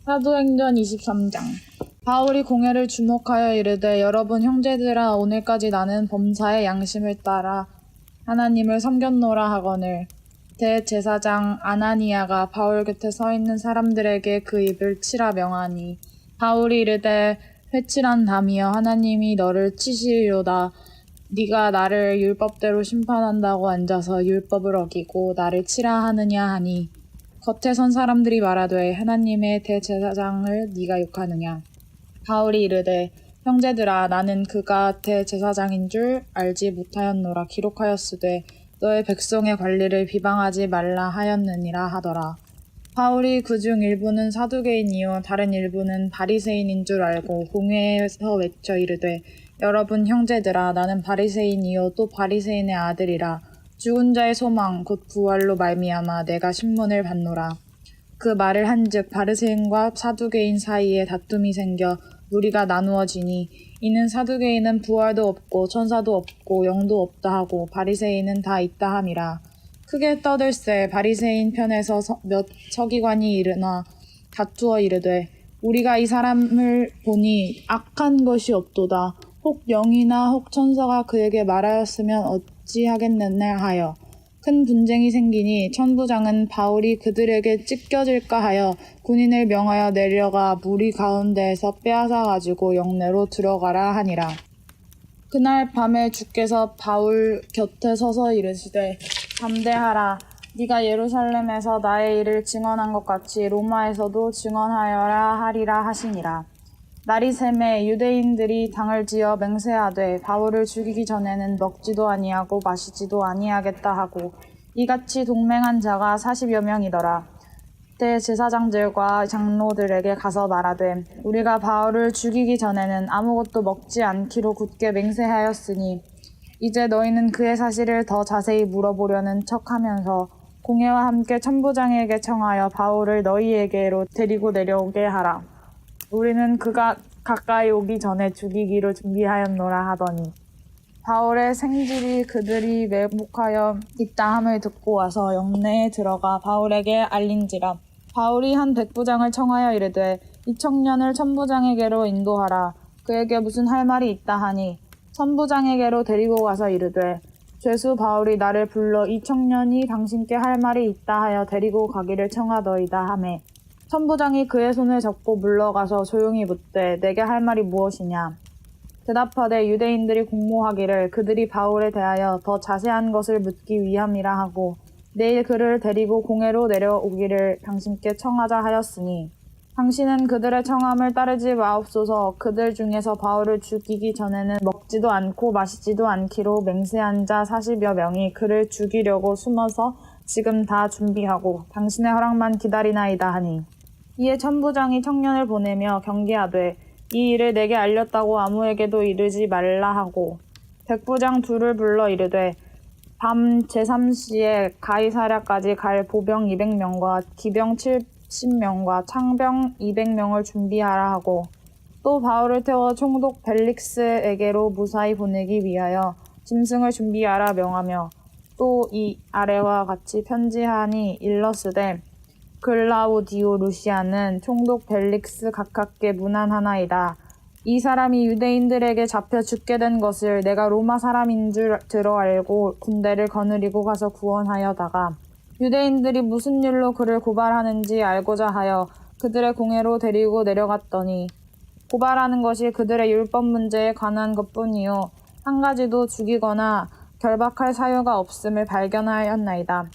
사도행전 23장. 바울이 공회를 주목하여 이르되 여러분 형제들아 오늘까지 나는 범사의 양심을 따라 하나님을 섬겼노라 하거늘 대제사장 아나니아가 바울 곁에 서 있는 사람들에게 그 입을 치라 명하니 바울이 이르되 회칠한 담이여 하나님이 너를 치시리로다. 네가 나를 율법대로 심판한다고 앉아서 율법을 어기고 나를 치라 하느냐 하니 겉에 선 사람들이 말하되 하나님의 대제사장을 네가 욕하느냐. 바울이 이르되 형제들아 나는 그가 대제사장인 줄 알지 못하였노라. 기록하였으되 너의 백성의 관리를 비방하지 말라 하였느니라 하더라. 바울이 그중 일부는 사두개인이요 다른 일부는 바리새인인 줄 알고 공회에서 외쳐 이르되 여러분 형제들아 나는 바리새인이요 또 바리새인의 아들이라. 죽은 자의 소망 곧 부활로 말미암아 내가 신문을 받노라. 그 말을 한즉 바리새인과 사두개인 사이에 다툼이 생겨 무리가 나누어지니 이는 사두개인은 부활도 없고 천사도 없고 영도 없다 하고 바리새인은 다 있다 함이라. 크게 떠들새 바리새인 편에서 몇 서기관이 일어나 다투어 이르되 우리가 이 사람을 보니 악한 것이 없도다. 혹 영이나 혹 천사가 그에게 말하였으면 어찌하겠느냐 하여 큰 분쟁이 생기니 천부장은 바울이 그들에게 찢겨질까 하여 군인을 명하여 내려가 무리 가운데에서 빼앗아 가지고 영내로 들어가라 하니라. 그날 밤에 주께서 바울 곁에 서서 이르시되 담대하라. 네가 예루살렘에서 나의 일을 증언한 것 같이 로마에서도 증언하여라 하리라 하시니라. 날이 새매 유대인들이 당을 지어 맹세하되 바울을 죽이기 전에는 먹지도 아니하고 마시지도 아니하겠다 하고 이같이 동맹한 자가 40여 명이더라. 대제사장들과 장로들에게 가서 말하되 우리가 바울을 죽이기 전에는 아무것도 먹지 않기로 굳게 맹세하였으니 이제 너희는 그의 사실을 더 자세히 물어보려는 척하면서 공회와 함께 천부장에게 청하여 바울을 너희에게로 데리고 내려오게 하라. 우리는 그가 가까이 오기 전에 죽이기로 준비하였노라 하더니 바울의 생질이 그들이 매복하여 있다 함을 듣고 와서 영내에 들어가 바울에게 알린지라. 바울이 한 백부장을 청하여 이르되 이 청년을 천부장에게로 인도하라. 그에게 무슨 할 말이 있다 하니 천부장에게로 데리고 가서 이르되 죄수 바울이 나를 불러 이 청년이 당신께 할 말이 있다 하여 데리고 가기를 청하더이다 하매 천부장이 그의 손을 잡고 물러가서 조용히 묻되 내게 할 말이 무엇이냐. 대답하되 유대인들이 공모하기를 그들이 바울에 대하여 더 자세한 것을 묻기 위함이라 하고 내일 그를 데리고 공회로 내려오기를 당신께 청하자 하였으니 당신은 그들의 청함을 따르지 마옵소서. 그들 중에서 바울을 죽이기 전에는 먹지도 않고 마시지도 않기로 맹세한 자 40여 명이 그를 죽이려고 숨어서 지금 다 준비하고 당신의 허락만 기다리나이다 하니 이에 천부장이 청년을 보내며 경계하되 이 일을 내게 알렸다고 아무에게도 이르지 말라 하고 백부장 둘을 불러 이르되 밤 제3시에 가이사랴까지 갈 보병 200명과 기병 70명과 창병 200명을 준비하라 하고 또 바울을 태워 총독 벨릭스에게로 무사히 보내기 위하여 짐승을 준비하라 명하며 또 이 아래와 같이 편지하니 일러스되 글라우디오 루시아는 총독 벨릭스 가깝게 문안하나이다. 이 사람이 유대인들에게 잡혀 죽게 된 것을 내가 로마 사람인 줄 들어 알고 군대를 거느리고 가서 구원하여다가 유대인들이 무슨 일로 그를 고발하는지 알고자 하여 그들의 공회로 데리고 내려갔더니 고발하는 것이 그들의 율법 문제에 관한 것뿐이요 한 가지도 죽이거나 결박할 사유가 없음을 발견하였나이다.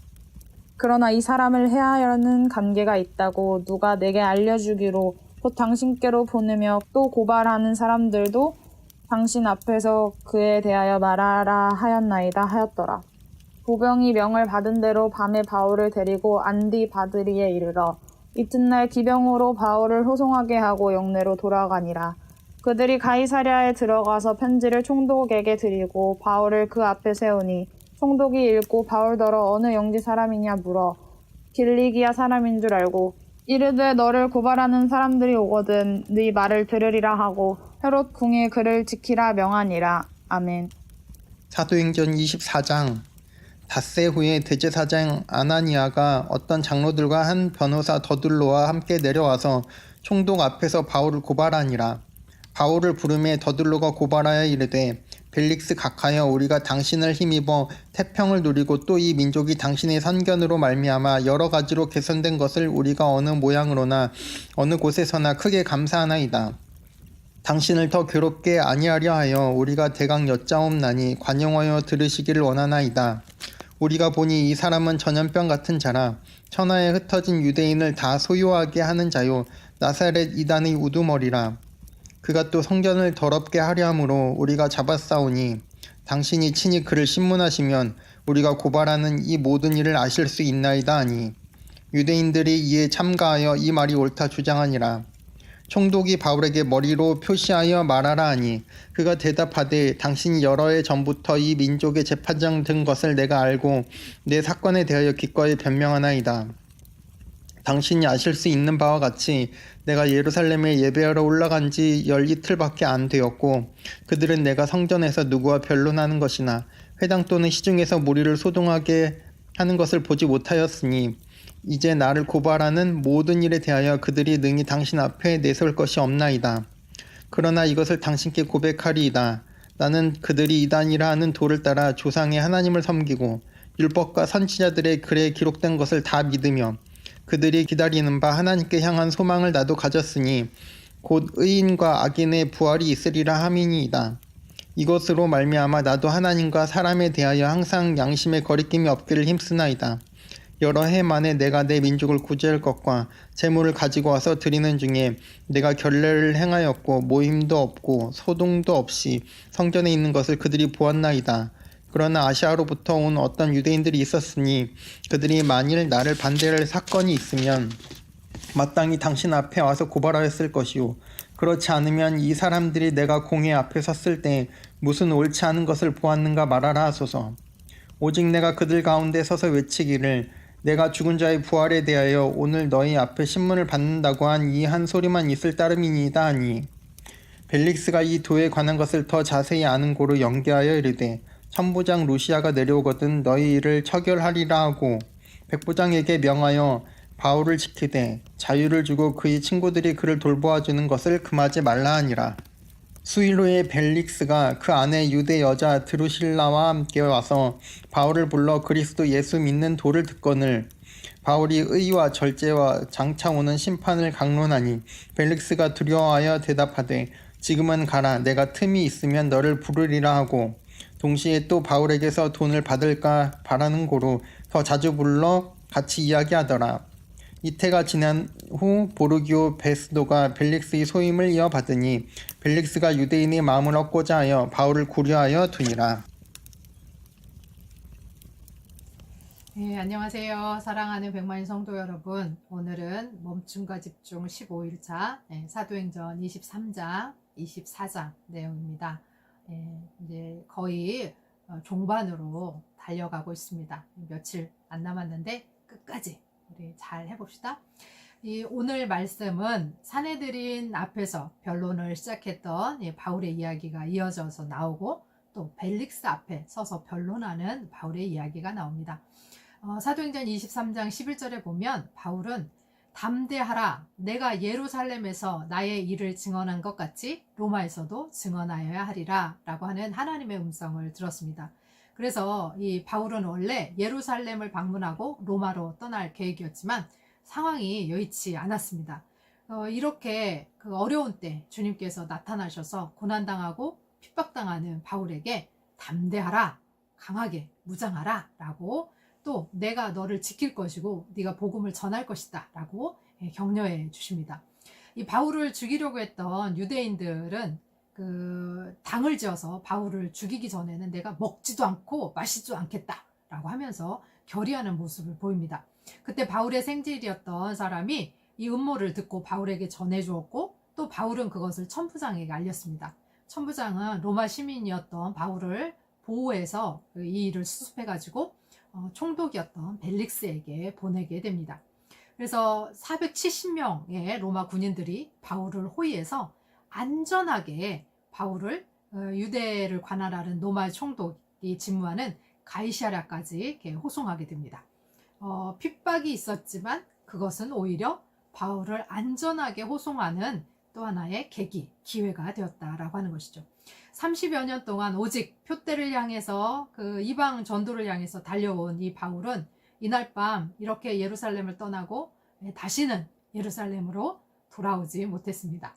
그러나 이 사람을 해하려는 관계가 있다고 누가 내게 알려주기로 곧 당신께로 보내며 또 고발하는 사람들도 당신 앞에서 그에 대하여 말하라 하였나이다 하였더라. 보병이 명을 받은 대로 밤에 바울을 데리고 안디바드리에 이르러 이튿날 기병으로 바울을 호송하게 하고 영내로 돌아가니라. 그들이 가이사랴에 들어가서 편지를 총독에게 드리고 바울을 그 앞에 세우니 총독이 읽고 바울더러 어느 영지 사람이냐 물어 길리기아 사람인 줄 알고 이르되 너를 고발하는 사람들이 오거든 네 말을 들으리라 하고 헤롯 궁에 그를 지키라 명하니라. 아멘. 사도행전 24장. 닷새 후에 대제사장 아나니아가 어떤 장로들과 한 변호사 더둘로와 함께 내려와서 총독 앞에서 바울을 고발하니라. 바울을 부르매 더둘러가 고발하여 이르되 벨릭스 각하여 우리가 당신을 힘입어 태평을 누리고 또 이 민족이 당신의 선견으로 말미암아 여러 가지로 개선된 것을 우리가 어느 모양으로나 어느 곳에서나 크게 감사하나이다. 당신을 더 괴롭게 아니하려 하여 우리가 대강 여짜옵나니 관용하여 들으시기를 원하나이다. 우리가 보니 이 사람은 전염병 같은 자라 천하에 흩어진 유대인을 다 소유하게 하는 자요 나사렛 이단의 우두머리라. 그가 또 성전을 더럽게 하려 함으로 우리가 잡았사오니 당신이 친히 그를 신문하시면 우리가 고발하는 이 모든 일을 아실 수 있나이다 하니 유대인들이 이에 참가하여 이 말이 옳다 주장하니라. 총독이 바울에게 머리로 표시하여 말하라 하니 그가 대답하되 당신이 여러 해 전부터 이 민족의 재판장 된 것을 내가 알고 내 사건에 대하여 기꺼이 변명하나이다. 당신이 아실 수 있는 바와 같이 내가 예루살렘에 예배하러 올라간 지 12틀밖에 안 되었고 그들은 내가 성전에서 누구와 변론하는 것이나 회당 또는 시중에서 무리를 소동하게 하는 것을 보지 못하였으니 이제 나를 고발하는 모든 일에 대하여 그들이 능히 당신 앞에 내세울 것이 없나이다. 그러나 이것을 당신께 고백하리이다. 나는 그들이 이단이라 하는 도를 따라 조상의 하나님을 섬기고 율법과 선지자들의 글에 기록된 것을 다 믿으며 그들이 기다리는 바 하나님께 향한 소망을 나도 가졌으니 곧 의인과 악인의 부활이 있으리라 함이니이다. 이것으로 말미암아 나도 하나님과 사람에 대하여 항상 양심에 거리낌이 없기를 힘쓰나이다. 여러 해 만에 내가 내 민족을 구제할 것과 재물을 가지고 와서 드리는 중에 내가 결례를 행하였고 모임도 없고 소동도 없이 성전에 있는 것을 그들이 보았나이다. 그러나 아시아로부터 온 어떤 유대인들이 있었으니 그들이 만일 나를 반대할 사건이 있으면 마땅히 당신 앞에 와서 고발하였을 것이요 그렇지 않으면 이 사람들이 내가 공회 앞에 섰을 때 무슨 옳지 않은 것을 보았는가 말하라 하소서. 오직 내가 그들 가운데 서서 외치기를 내가 죽은 자의 부활에 대하여 오늘 너희 앞에 신문을 받는다고 한 이 한 소리만 있을 따름이니이다 하니 벨릭스가 이 도에 관한 것을 더 자세히 아는 고로 연기하여 이르되 천부장 루시아가 내려오거든 너희 일을 처결하리라 하고 백부장에게 명하여 바울을 지키되 자유를 주고 그의 친구들이 그를 돌보아주는 것을 금하지 말라 하니라. 수일 후에 벨릭스가 그 아내 유대 여자 드루실라와 함께 와서 바울을 불러 그리스도 예수 믿는 도를 듣거늘 바울이 의와 절제와 장차 오는 심판을 강론하니 벨릭스가 두려워하여 대답하되 지금은 가라 내가 틈이 있으면 너를 부르리라 하고 동시에 또 바울에게서 돈을 받을까 바라는 고로 더 자주 불러 같이 이야기하더라. 이태가 지난 후 보르기오 베스도가 벨릭스의 소임을 이어받으니 벨릭스가 유대인의 마음을 얻고자 하여 바울을 구려하여 두니라. 네, 안녕하세요. 사랑하는 백만인 성도 여러분. 오늘은 멈춤과 집중 15일차 사도행전 23장, 24장 내용입니다. 이제 거의 종반으로 달려가고 있습니다. 며칠 안 남았는데 끝까지 우리 잘 해봅시다. 오늘 말씀은 사내들인 앞에서 변론을 시작했던 바울의 이야기가 이어져서 나오고 또 벨릭스 앞에 서서 변론하는 바울의 이야기가 나옵니다. 사도행전 23장 11절에 보면 바울은 담대하라 내가 예루살렘에서 나의 일을 증언한 것 같이 로마에서도 증언하여야 하리라 라고 하는 하나님의 음성을 들었습니다. 그래서 이 바울은 원래 예루살렘을 방문하고 로마로 떠날 계획이었지만 상황이 여의치 않았습니다. 이렇게 그 어려운 때 주님께서 나타나셔서 고난당하고 핍박당하는 바울에게 담대하라 강하게 무장하라 라고 또 내가 너를 지킬 것이고 네가 복음을 전할 것이다 라고 격려해 주십니다. 이 바울을 죽이려고 했던 유대인들은 그 당을 지어서 바울을 죽이기 전에는 내가 먹지도 않고 마시지도 않겠다 라고 하면서 결의하는 모습을 보입니다. 그때 바울의 생질이었던 사람이 이 음모를 듣고 바울에게 전해주었고 또 바울은 그것을 천부장에게 알렸습니다. 천부장은 로마 시민이었던 바울을 보호해서 이 일을 수습해가지고 총독이었던 벨릭스에게 보내게 됩니다. 그래서 470명의 로마 군인들이 바울을 호위해서 안전하게 바울을 유대를 관할하는 로마 총독이 직무하는 가이사랴까지 호송하게 됩니다. 핍박이 있었지만 그것은 오히려 바울을 안전하게 호송하는 또 하나의 계기, 기회가 되었다라고 하는 것이죠. 30여 년 동안 오직 표대를 향해서 그 이방 전도를 향해서 달려온 이 바울은 이날 밤 이렇게 예루살렘을 떠나고 다시는 예루살렘으로 돌아오지 못했습니다.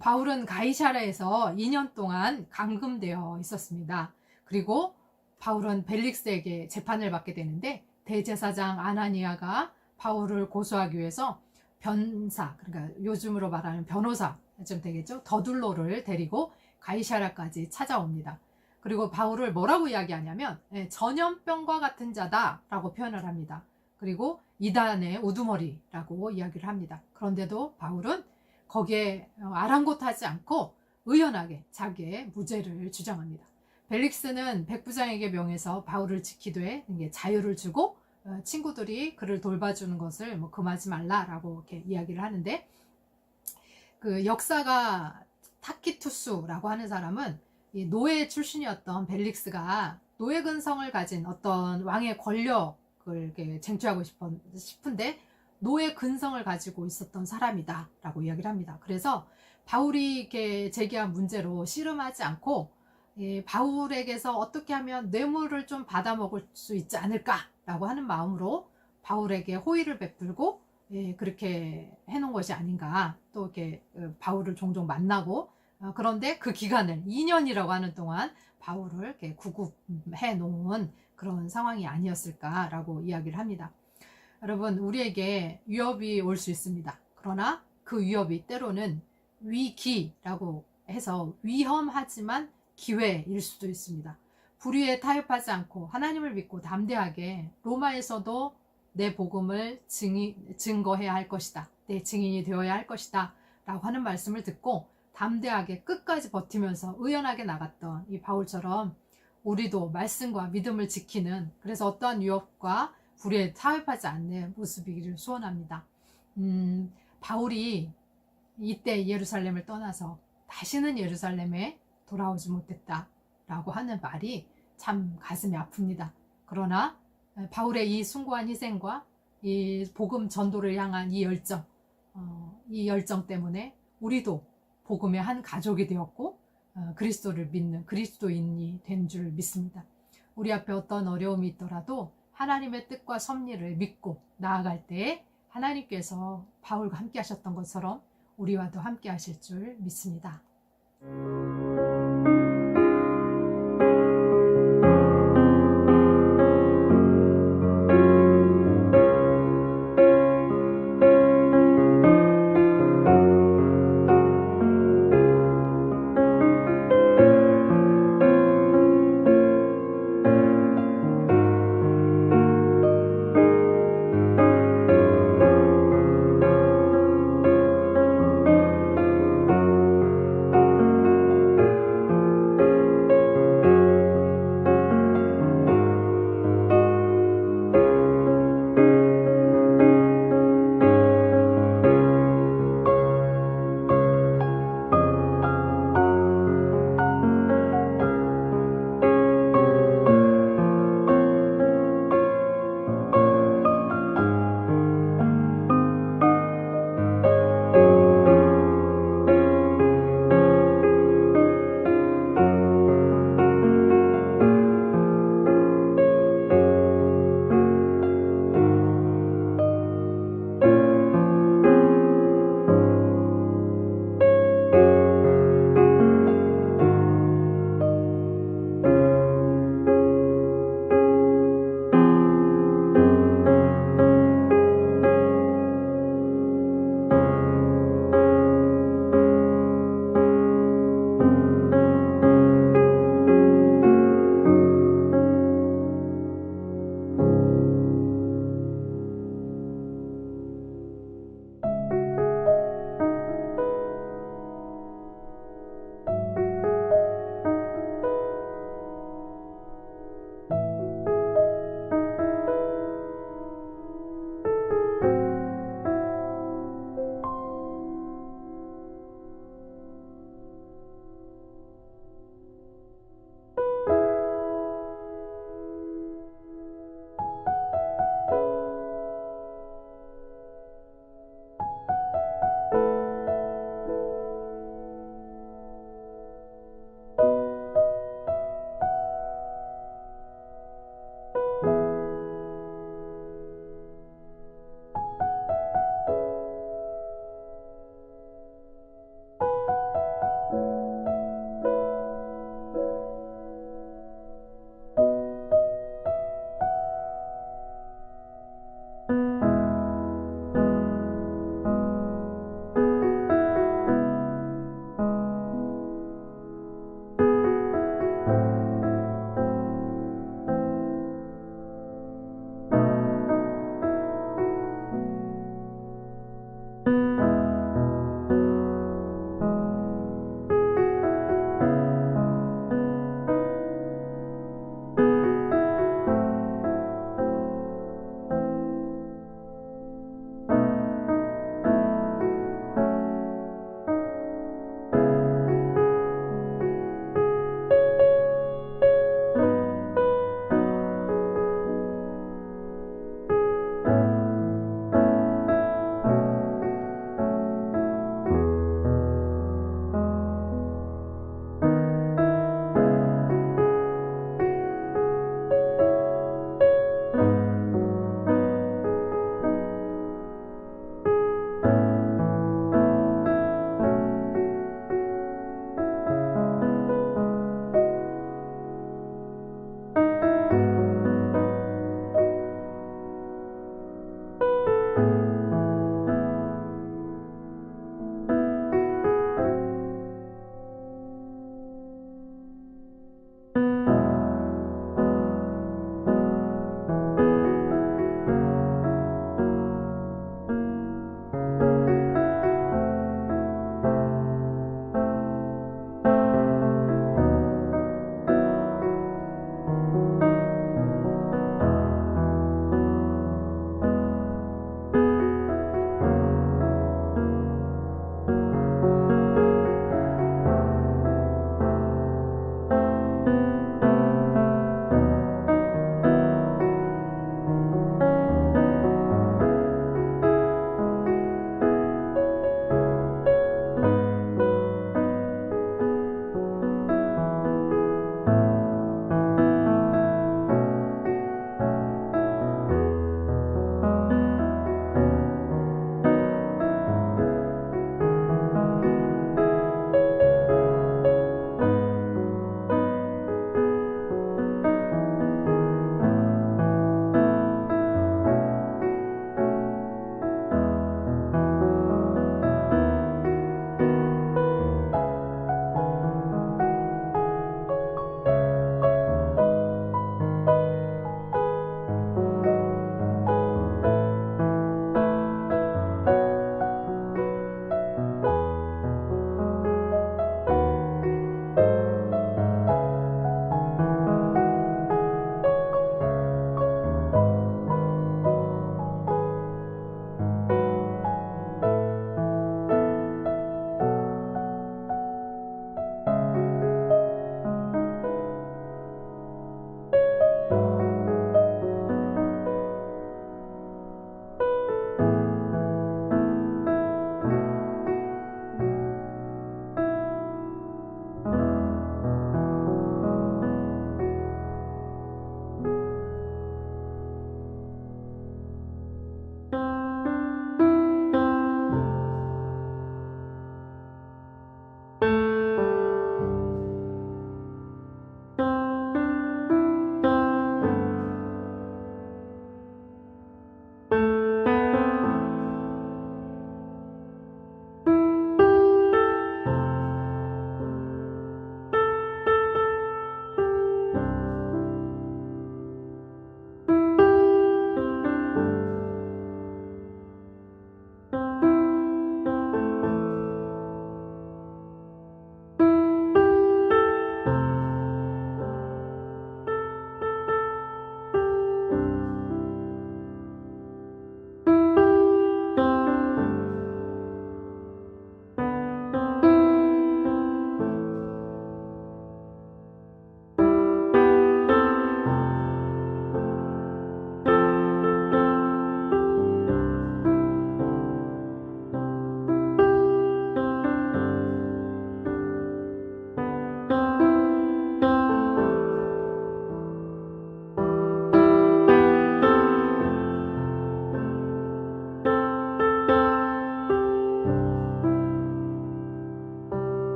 바울은 가이사랴에서 2년 동안 감금되어 있었습니다. 그리고 바울은 벨릭스에게 재판을 받게 되는데 대제사장 아나니아가 바울을 고소하기 위해서 변사, 그러니까 요즘으로 말하는 변호사 좀 되겠죠? 더둘로를 데리고 가이사랴까지 찾아옵니다. 그리고 바울을 뭐라고 이야기하냐면 전염병과 같은 자다라고 표현을 합니다. 그리고 이단의 우두머리라고 이야기를 합니다. 그런데도 바울은 거기에 아랑곳하지 않고 의연하게 자기의 무죄를 주장합니다. 벨릭스는 백부장에게 명해서 바울을 지키되 자유를 주고 친구들이 그를 돌봐주는 것을 금하지 말라라고 이렇게 이야기를 하는데, 그 역사가 타키투스라고 하는 사람은 이 노예 출신이었던 벨릭스가 노예 근성을 가진 어떤 왕의 권력을 이렇게 쟁취하고 싶은데 노예 근성을 가지고 있었던 사람이다 라고 이야기를 합니다. 그래서 바울이 이렇게 제기한 문제로 씨름하지 않고 바울에게서 어떻게 하면 뇌물을 좀 받아먹을 수 있지 않을까 라고 하는 마음으로 바울에게 호의를 베풀고 그렇게 해놓은 것이 아닌가. 또 이렇게 바울을 종종 만나고 그런데 그 기간을 2년이라고 하는 동안 바울을 이렇게 구급해 놓은 그런 상황이 아니었을까라고 이야기를 합니다. 여러분, 우리에게 위협이 올 수 있습니다. 그러나 그 위협이 때로는 위기라고 해서 위험하지만 기회일 수도 있습니다. 불의에 타협하지 않고 하나님을 믿고 담대하게 로마에서도 내 복음을 증거해야 할 것이다. 내 증인이 되어야 할 것이다. 라고 하는 말씀을 듣고 담대하게 끝까지 버티면서 의연하게 나갔던 이 바울처럼 우리도 말씀과 믿음을 지키는, 그래서 어떠한 위협과 불의에 타협하지 않는 모습이기를 소원합니다. 바울이 이때 예루살렘을 떠나서 다시는 예루살렘에 돌아오지 못했다 라고 하는 말이 참 가슴이 아픕니다. 그러나 바울의 이 숭고한 희생과 이 복음 전도를 향한 이 열정 때문에 우리도 복음의 한 가족이 되었고 그리스도를 믿는 그리스도인이 된 줄 믿습니다. 우리 앞에 어떤 어려움이 있더라도 하나님의 뜻과 섭리를 믿고 나아갈 때 하나님께서 바울과 함께 하셨던 것처럼 우리와도 함께 하실 줄 믿습니다.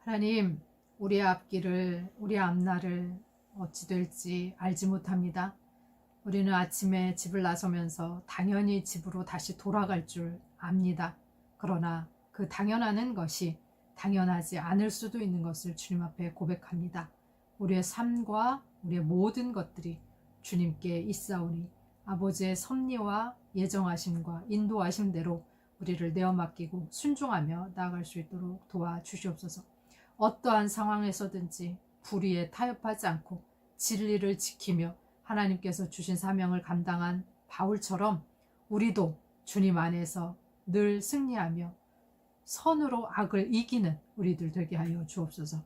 하나님, 우리의 앞길을, 우리의 앞날을 어찌 될지 알지 못합니다. 우리는 아침에 집을 나서면서 당연히 집으로 다시 돌아갈 줄 압니다. 그러나 그 당연하는 것이 당연하지 않을 수도 있는 것을 주님 앞에 고백합니다. 우리의 삶과 우리의 모든 것들이 주님께 있사오니 아버지의 섭리와 예정하심과 인도하심대로 우리를 내어 맡기고 순종하며 나아갈 수 있도록 도와주시옵소서. 어떠한 상황에서든지 불의에 타협하지 않고 진리를 지키며 하나님께서 주신 사명을 감당한 바울처럼 우리도 주님 안에서 늘 승리하며 선으로 악을 이기는 우리들 되게 하여 주옵소서.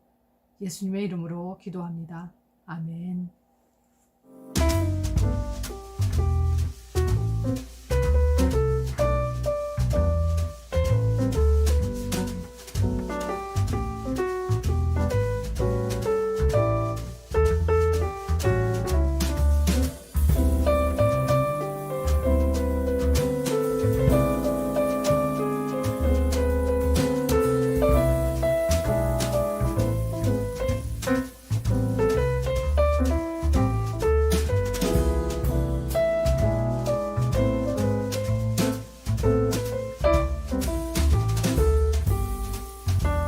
예수님의 이름으로 기도합니다. 아멘.